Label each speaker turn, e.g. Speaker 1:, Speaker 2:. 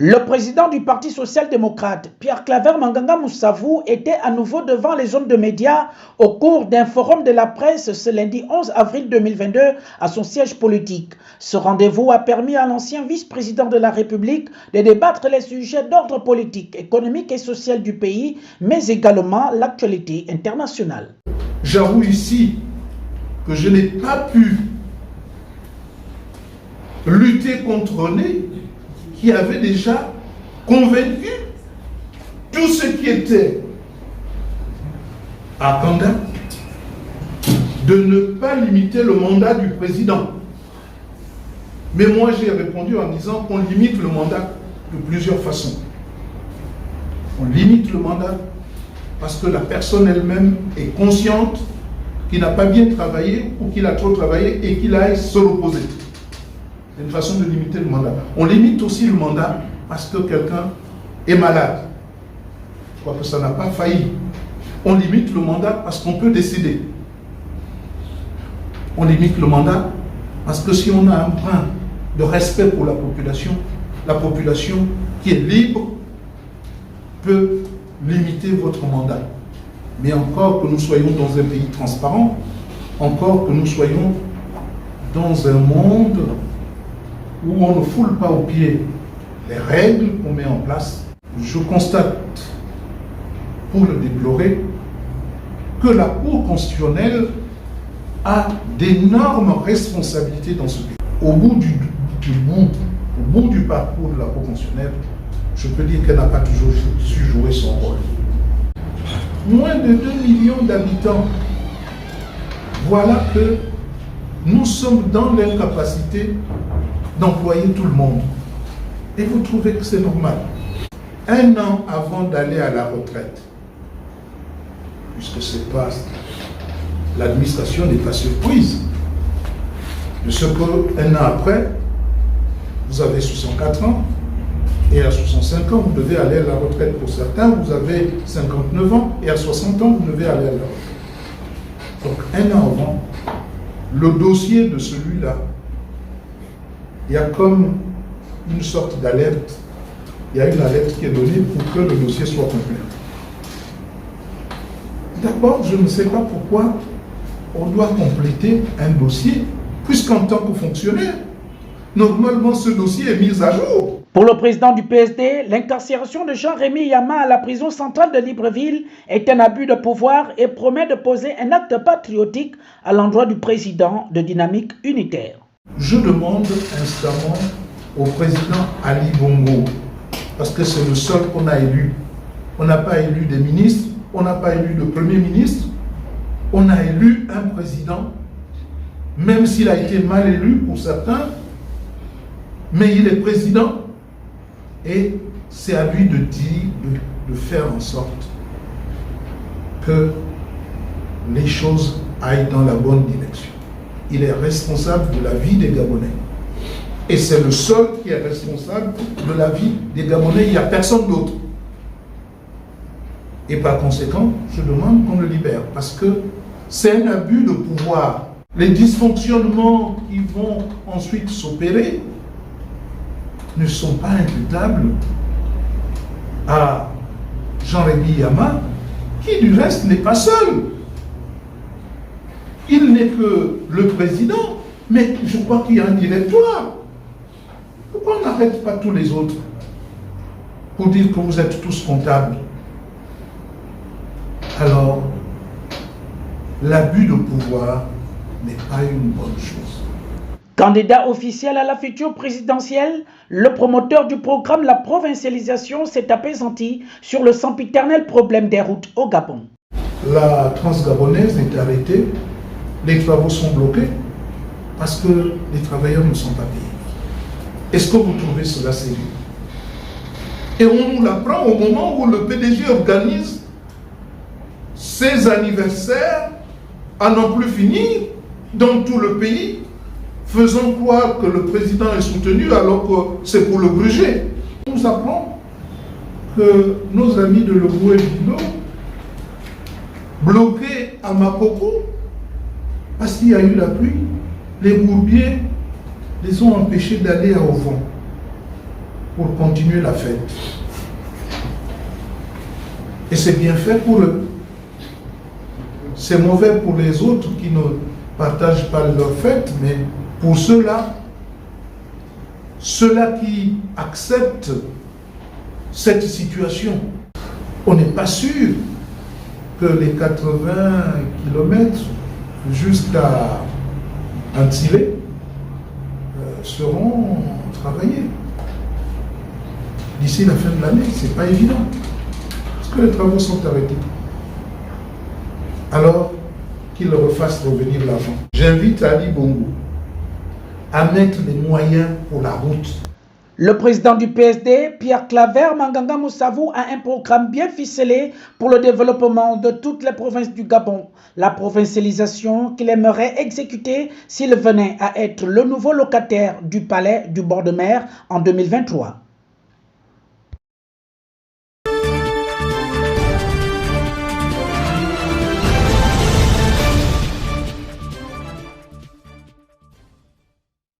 Speaker 1: Le président du Parti social-démocrate, Pierre-Claver Manganga Moussavou, était à nouveau devant les zones de médias au cours d'un forum de la presse ce lundi 11 avril 2022 à son siège politique. Ce rendez-vous a permis à l'ancien vice-président de la République de débattre les sujets d'ordre politique, économique et social du pays, mais également l'actualité internationale.
Speaker 2: J'avoue ici que je n'ai pas pu lutter contre René, qui avait déjà convaincu tous ceux qui étaient à Kanda de ne pas limiter le mandat du président. Mais moi j'ai répondu en disant qu'on limite le mandat de plusieurs façons. On limite le mandat parce que la personne elle-même est consciente qu'il n'a pas bien travaillé ou qu'il a trop travaillé et qu'il aille se reposer. C'est une façon de limiter le mandat. On limite aussi le mandat parce que quelqu'un est malade. Je crois que ça n'a pas failli. On limite le mandat parce qu'on peut décider. On limite le mandat parce que si on a un brin de respect pour la population qui est libre peut limiter votre mandat. Mais encore que nous soyons dans un pays transparent, encore que nous soyons dans un monde où on ne foule pas aux pieds les règles qu'on met en place, je constate, pour le déplorer, que la Cour constitutionnelle a d'énormes responsabilités dans ce pays. Au bout du parcours de la Cour constitutionnelle, je peux dire qu'elle n'a pas toujours su jouer son rôle. Moins de 2 millions d'habitants, voilà que nous sommes dans l'incapacité d'employer tout le monde. Et vous trouvez que c'est normal. Un an avant d'aller à la retraite, puisque c'est pas, l'administration n'est pas surprise de ce qu'un an après, vous avez 64 ans, et à 65 ans, vous devez aller à la retraite. Pour certains, vous avez 59 ans, et à 60 ans, vous devez aller à la retraite. Donc, un an avant, le dossier de celui-là, il y a comme une sorte d'alerte. Il y a une alerte qui est donnée pour que le dossier soit complet. D'abord, je ne sais pas pourquoi on doit compléter un dossier, puisqu'en tant que fonctionnaire, normalement ce dossier est mis à jour.
Speaker 1: Pour le président du PSD, l'incarcération de Jean-Rémy Yama à la prison centrale de Libreville est un abus de pouvoir et promet de poser un acte patriotique à l'endroit du président de Dynamique Unitaire.
Speaker 2: Je demande instamment au président Ali Bongo, parce que c'est le seul qu'on a élu. On n'a pas élu des ministres, on n'a pas élu de premier ministre, on a élu un président, même s'il a été mal élu pour certains, mais il est président et c'est à lui de dire, de faire en sorte que les choses aillent dans la bonne direction. Il est responsable de la vie des Gabonais. Et c'est le seul qui est responsable de la vie des Gabonais. Il n'y a personne d'autre. Et par conséquent, je demande qu'on le libère. Parce que c'est un abus de pouvoir. Les dysfonctionnements qui vont ensuite s'opérer ne sont pas imputables à Jean-Rémy Yama, qui du reste n'est pas seul. Il n'est que le président, mais je crois qu'il y a un directoire. Pourquoi on n'arrête pas tous les autres pour dire que vous êtes tous comptables? Alors, l'abus de pouvoir n'est pas une bonne chose.
Speaker 1: Candidat officiel à la future présidentielle, le promoteur du programme La Provincialisation s'est apaisanti sur le sempiternel problème des routes au Gabon.
Speaker 2: La transgabonaise est arrêtée. Les travaux sont bloqués parce que les travailleurs ne sont pas payés. Est-ce que vous trouvez cela sérieux? Et on nous l'apprend au moment où le PDG organise ses anniversaires à n'en plus finir dans tout le pays, faisant croire que le président est soutenu alors que c'est pour le gruger. On nous apprend que nos amis de Lebou et Bilo, bloqués à Makoko, parce qu'il y a eu la pluie, les bourbiers les ont empêchés d'aller à Ovon. pour continuer la fête. Et c'est bien fait pour eux. C'est mauvais pour les autres qui ne partagent pas leur fête, mais pour ceux-là qui acceptent cette situation, on n'est pas sûr que les 80 km jusqu'à Antillé seront travaillés d'ici la fin de l'année. C'est pas évident, parce que les travaux sont arrêtés. Alors qu'ils refassent revenir l'argent. J'invite Ali Bongo à mettre les moyens pour la route.
Speaker 1: Le président du PSD, Pierre Claver Manganga Moussavou, a un programme bien ficelé pour le développement de toutes les provinces du Gabon. La provincialisation qu'il aimerait exécuter s'il venait à être le nouveau locataire du palais du bord de mer en 2023.